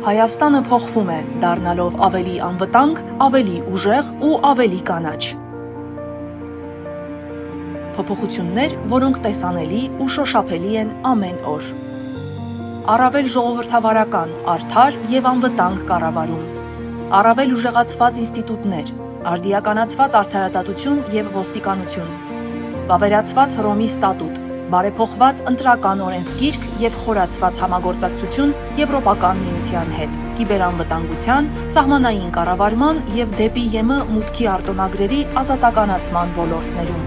Հայաստանը փոխվում է, դառնալով ավելի անվտանգ, ավելի ուժեղ ու ավելի կանաչ։ Փոփոխություններ, որոնք տեսանելի ու շոշափելի են ամեն օր։ Առավել ժողովրդավարական, արդար եւ անվտանգ կառավարում։ Առավել ուժեղացված ինստիտուտներ, արդիականացված արդարադատություն եւ ոստիկանություն։ Վավերացված Հռոմի ստատուտ, բարեփոխված ընտրական օրենսգիրք եւ խորացված համագործակցություն Եվրոպական միության հետ, կիբերանվտանգության, սահմանային կառավարման եւ դեպի ԵՄ մուտքի արտոնագրերի ազատականացման ոլորտներում։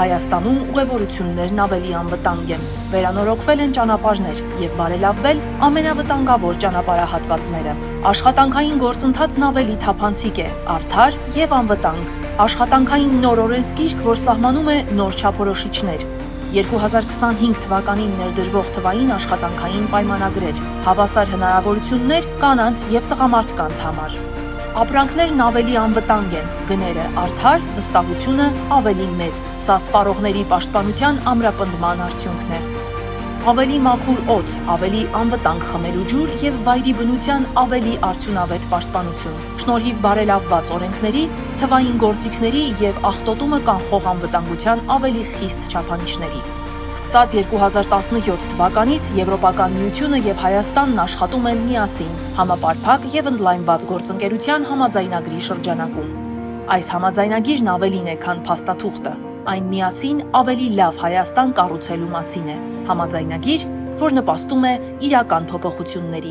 Հայաստանում ուղևորություններն ավելի անվտանգ են, վերանորոգվել են ճանապարհներ եւ բարելավվել ամենավտանգավոր ճանապարհահատվածները։ Աշխատանքային գործընթացն ավելի թափանցիկ է, արդար եւ անվտանգ։ Աշխատանքային նոր օրենսգիրք, որ սահմանում է նոր չափորոշիչներ։ 2025 թվականին ներդրվող թվային աշխատանքային պայմանագրեր, հավասար հնարավորություններ կանանց եւ տղամարդկանց համար։ Ապրանքներն ավելի անվտանգ են, գները արդար, վստահությունը ավելի մեծ։ Սա սպառողների պաշտպանության ամրապնդման արդյունքն է։ Ավելի մաքուր օդ, ավելի անվտանգ խմելու ջուր եւ վայրի բնության ավելի արդյունավետ պաշտպանություն։ Շնորհիվ բարելավված օրենքների, թվային գործիքների եւ աղտոտումը կանխող անվտանգության ավելի խիստ չափանիշների։ Սկսած 2017 թվականից Եվրոպական միությունը եւ Հայաստանն աշխատում են միասին համապարփակ եւ ընդլայնված գործընկերության համաձայնագրի շրջանակում։ Այս համաձայնագիրն ավելին է, քան փաստաթուղթը։ Այն միասին ավելի լավ Հայաստան կառուցելու մասին է։ Համաձայնագիր, որ նպաստում է իրական փոփոխությունների։